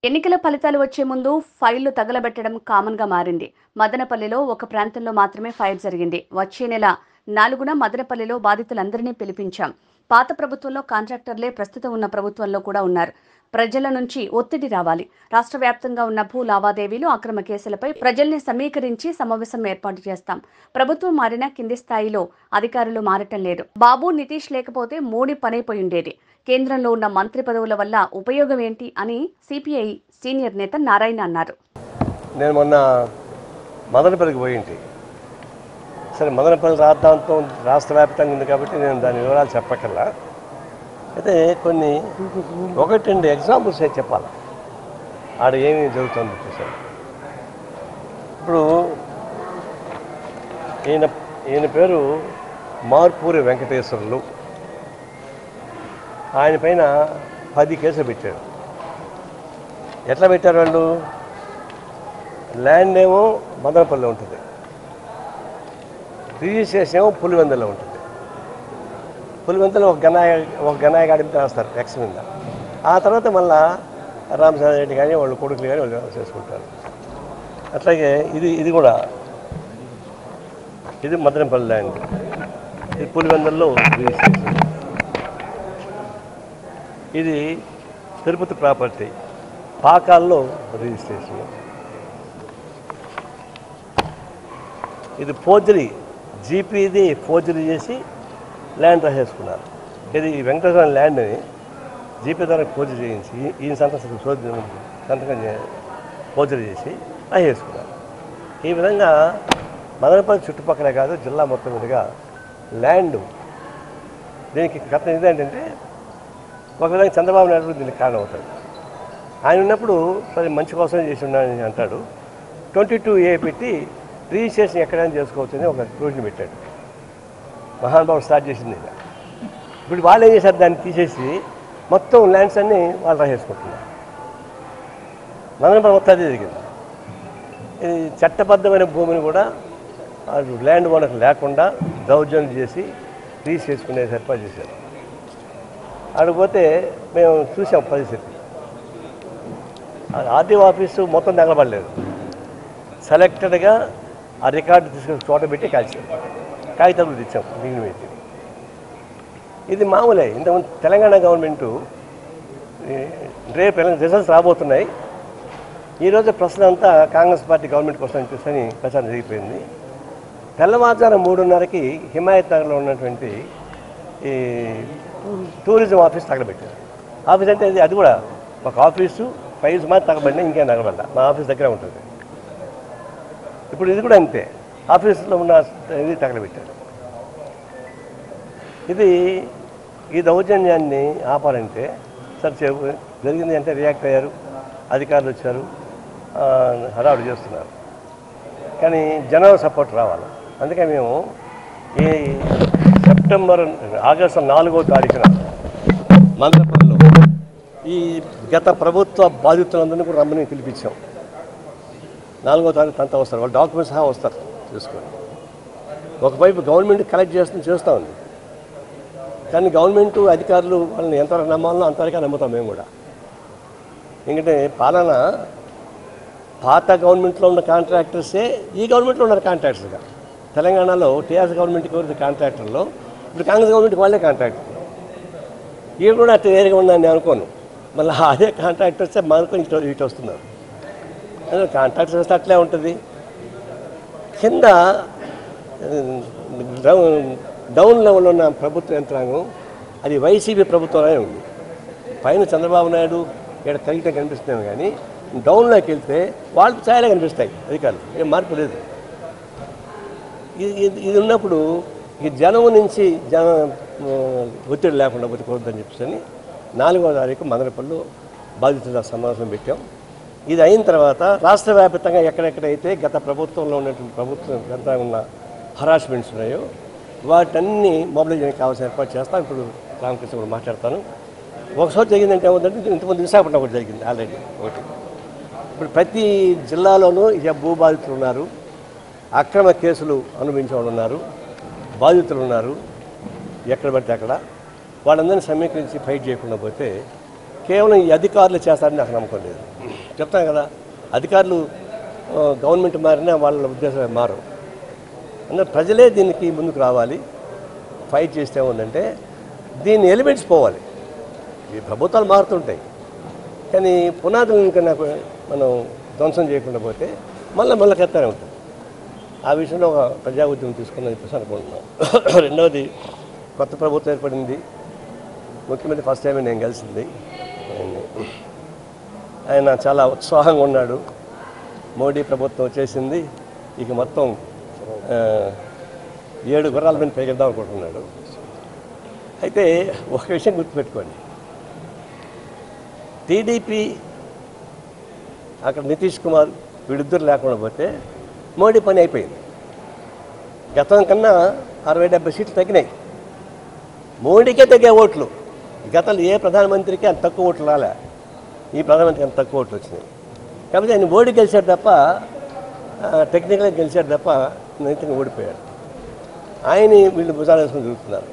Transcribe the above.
ఎన్నికల ఫలితాలు వచ్చే ముందు ఫైళ్లు తగలబెట్టడం కామన్గా మారింది. మదనపల్లిలో ఒక ప్రాంతంలో మాత్రమే ఫైర్ జరిగింది. వచ్చే నెల 4న మదనపల్లిలో బాధితులందరినీ పిలిపించాం. పాత ప్రభుత్వంలో కాంట్రాక్టర్లే ప్రస్తుతం ఉన్న ప్రభుత్వంలో కూడా ఉన్నారు. ప్రజల నుంచి ఒత్తిడి రావాలి. రాష్ట్ర వ్యాప్తంగా ఉన్న భూ లావాదేవీలు, అక్రమ కేసులపై ప్రజల్ని సమీకరించి సమావేశం ఏర్పాటు చేస్తాం. ప్రభుత్వం మారినా కింది స్థాయిలో అధికారులు మారటం లేదు. బాబు, నితీష్ లేకపోతే మోడీ పనైపోయి ఉండేది. కేంద్రంలో ఉన్న మంత్రి పదవుల వల్ల ఉపయోగం ఏంటి అని సిపిఐ సీనియర్ నేత నారాయణ అన్నారు. నేను మొన్న మదనపల్లికి పోయింటి. సరే, మదనపల్లి రాద్ధాంతం రాష్ట్ర వ్యాప్తంగా ఉంది కాబట్టి నేను దాని వివరాలు చెప్పక్కర్లా. అయితే కొన్ని 1-2 ఎగ్జాంపుల్స్ చెప్పాలి ఆడ ఏమి జరుగుతుంది చూసాను. ఇప్పుడు ఈయన పేరు మార్పూరి వెంకటేశ్వర్లు. ఆయన పైన 10 కేసులు పెట్టారు. ఎట్లా పెట్టారు వాళ్ళు? ల్యాండ్ ఏమో మదనపల్లిలో ఉంటుంది, రిజిస్ట్రేషన్ ఏమో పులివెందులో ఉంటుంది. పులివెందులో ఒక గనాయి గాడి రాస్తారు ఎక్స్ మీద. ఆ తర్వాత మళ్ళా రామచంద్ర రెడ్డి కానీ వాళ్ళు కొడుకులు కానీ వాళ్ళు చేసుకుంటారు. అట్లాగే ఇది కూడా ఇది మదనపల్లి ల్యాండ్, ఇది పులివెందుల్లో రిజిస్ట్రేషన్. ఇది తిరుపతి ప్రాపర్టీ, పాకాల్లో రిజిస్ట్రేషన్. ఇది ఫోర్జరీ, జీపీది ఫోర్జరీ చేసి ల్యాండ్ రాసేసుకున్నారు. ఇది వెంకటేశ్వర ల్యాండ్ని జీపీ ద్వారా ఫోర్జరీ చేయించి ఈయన సంతకం ఫోర్జరీ చేసి రాసేసుకున్నారు. ఈ విధంగా మదనపల్లి చుట్టుపక్కలే కాదు, జిల్లా మొత్తం మీదుగా ల్యాండ్. దీనికి గతం ఇదేంటంటే ఒక విధంగా చంద్రబాబు నాయుడు దీనికి కారణం అవుతాడు. ఆయన ఉన్నప్పుడు సరే మంచి కోసం చేసి ఉన్నాడని అంటాడు. 22A పెట్టి రిజిస్ట్రేషన్ ఎక్కడైనా చేసుకోవచ్చు అని ఒక ప్రొవిజన్ పెట్టాడు. మహానుభావుడు స్టార్ట్ చేసింది. ఇప్పుడు వాళ్ళు ఏం చేశారు, దాన్ని తీసేసి మొత్తం ల్యాండ్స్ అన్నీ వాళ్ళు రాసేసుకుంటున్నారు. మదనపల్లి మొత్తం అదే జరిగింది. ఇది చట్టబద్ధమైన భూమిని కూడా ల్యాండ్ ఓనర్ లేకుండా దౌర్జన్యం చేసి రిజిస్ట్రేషన్ ఏర్పాటు చేశారు. అడిగిపోతే మేము చూసాం పరిస్థితి. ఆర్టీఓ ఆఫీసు మొత్తం తగలబడలేదు. సెలెక్టెడ్గా ఆ రికార్డు తీసుకొని చోట పెట్టి కాల్చాం, కాగితాలు తెచ్చాం దీని మీద. ఇది మామూలే. ఇంతకుముందు తెలంగాణ గవర్నమెంటు రేపు రిజల్ట్స్ రాబోతున్నాయి. ఈరోజు ప్రశ్న అంతా కాంగ్రెస్ పార్టీ గవర్నమెంట్ కోసం అనిపిస్తని ప్రచారం జరిగిపోయింది. తెల్లవారుజామున 3:30కి హిమాయత్ నగర్లో ఉన్నటువంటి ఈ టూరిజం ఆఫీస్ తగలబెట్టారు. ఆఫీస్ అంటే అది కూడా ఒక ఆఫీసు, ఫైల్స్ మాత్రం తగలబడినా ఇంకేం తగలబడ్డా. మా ఆఫీస్ దగ్గర ఉంటుంది. ఇప్పుడు ఇది కూడా అంతే, ఆఫీసులో ఉన్న ఇది తగలబెట్టారు. ఈ దౌర్జన్యాన్ని ఆపాలంటే సరే జరిగింది అంటే రియాక్ట్ అయ్యారు, అధికారులు వచ్చారు, హడావుడి చేస్తున్నారు. కానీ జనాల సపోర్ట్ రావాలి. అందుకే మేము ఆగస్టు 4వ తారీఖున మదనపల్లిలో ఈ గత ప్రభుత్వ బాధితులందరినీ కూడా రమ్మని పిలిపించాం. 4వ తారీఖు అంతా వస్తారు, వాళ్ళు డాక్యుమెంట్స్ సహా వస్తారు చూసుకొని. ఒకవైపు గవర్నమెంట్ కలెక్ట్ చేస్తూ ఉంది. కానీ గవర్నమెంట్ అధికారులు వాళ్ళని ఎంతవరకు నమ్మాలో అంతవరకు నమ్ముతాం మేము కూడా. ఎందుకంటే పాలన పాత గవర్నమెంట్లో ఉన్న కాంట్రాక్టర్సే ఈ గవర్నమెంట్లో ఉన్నారు కాంట్రాక్టర్స్గా. తెలంగాణలో టీఆర్ఎస్ గవర్నమెంట్కి ఎవరు కాంట్రాక్టర్లో, ఇప్పుడు కాంగ్రెస్ గవర్నమెంట్కి వాళ్ళే కాంట్రాక్టర్. ఇవి కూడా అట్లా వేరుగా ఉందని నేను అనుకోను. మళ్ళీ అదే కాంట్రాక్టర్సే మనకు ఇటు వస్తున్నారు. కాంట్రాక్టర్స్ వస్తే అట్లే ఉంటుంది. కింద డౌన్ లెవెల్లో ఉన్న ప్రభుత్వ యంత్రాంగం అది వైసీపీ ప్రభుత్వంలోనే ఉంది. పైన చంద్రబాబు నాయుడు ఇక్కడ కరెక్ట్గా కనిపిస్తున్నాము, కానీ డౌన్లోకి వెళ్తే వాళ్ళకి ఛాయలే కనిపిస్తాయి అధికారులు. ఏం మార్పు లేదు. ఇది ఉన్నప్పుడు ఈ జనం నుంచి ఒత్తిడి లేకుండా బతుకోవద్దని చెప్పేసి 4వ తారీఖు మదనపల్లిలో బాధితుల సమావేశం పెట్టాం. ఇది అయిన తర్వాత రాష్ట్ర వ్యాప్తంగా ఎక్కడెక్కడైతే గత ప్రభుత్వంలో ఉన్నటువంటి ప్రభుత్వం ఉన్న హరాస్మెంట్స్ ఉన్నాయో వాటన్ని మొబిలైజేషన్ కావాల్సిన ఏర్పాటు చేస్తాం. ఇప్పుడు రామకృష్ణ కూడా మాట్లాడతాను. ఒకసారి జరిగిందంటే ఏమవుతుందంటే ఇంతకుముందు విశాఖపట్నం ఒకటి జరిగింది ఆల్రెడీ ఒకటి. ఇప్పుడు ప్రతి జిల్లాలోనూ ఇక భూ బాధితులు ఉన్నారు, అక్రమ కేసులు అనుభవించే వాళ్ళు ఉన్నారు, బాధితులు ఉన్నారు. ఎక్కడ పడితే అక్కడ వాళ్ళందరినీ సమీకరించి ఫైట్ చేయకుండా పోతే కేవలం ఈ అధికారులు చేస్తారని నాకు నమ్మకం లేదు. చెప్తాను కదా, అధికారులు గవర్నమెంట్ మారినా వాళ్ళ ఉద్దేశాలు మారవు. అందుకే ప్రజలే దీనికి ముందుకు రావాలి, ఫైట్ చేస్తే ఉందంటే దీన్ని ఎలిమెంట్స్ పోవాలి. ఈ ప్రభుత్వాలు మారుతుంటాయి కానీ పునాదులు ఇంకా మనం ధ్వంసం చేయకుండా పోతే మళ్ళీ కెత్తనే ఉంటుంది. ఆ విషయంలో ఒక ప్రజా ఉద్యమం తీసుకుందని చెప్పేసి అనుకుంటున్నాం. రెండవది, కొత్త ప్రభుత్వం ఏర్పడింది, ముఖ్యమంత్రి ఫస్ట్ టైం నేను కలిసింది. ఆయన చాలా ఉత్సాహంగా ఉన్నాడు. మోడీ ప్రభుత్వం వచ్చేసింది, ఇక మొత్తం 7 గుర్రాల మీద పెరిగిద్దాం అనుకుంటున్నాడు. అయితే ఒక విషయం గుర్తుపెట్టుకోండి, టీడీపీ అక్కడ నితీష్ కుమార్ వీళ్ళిద్దరు లేకుండా పోతే మోడీ పని అయిపోయింది. గతం కన్నా 60-70 సీట్లు తగ్గినాయి. మోడీకే తగ్గే ఓట్లు. గతంలో ఏ ప్రధానమంత్రికి అంత తక్కువ ఓట్లు రాలే, ఈ ప్రధానమంత్రికి అంత తక్కువ ఓట్లు వచ్చినాయి. కాబట్టి ఆయన మోడీ గెలిచాడు తప్ప, టెక్నికల్గా గెలిచాడు తప్ప నైతికంగా ఓడిపోయాడు. ఆయన వీళ్ళు భుజాలు వేసుకొని తిరుగుతున్నారు.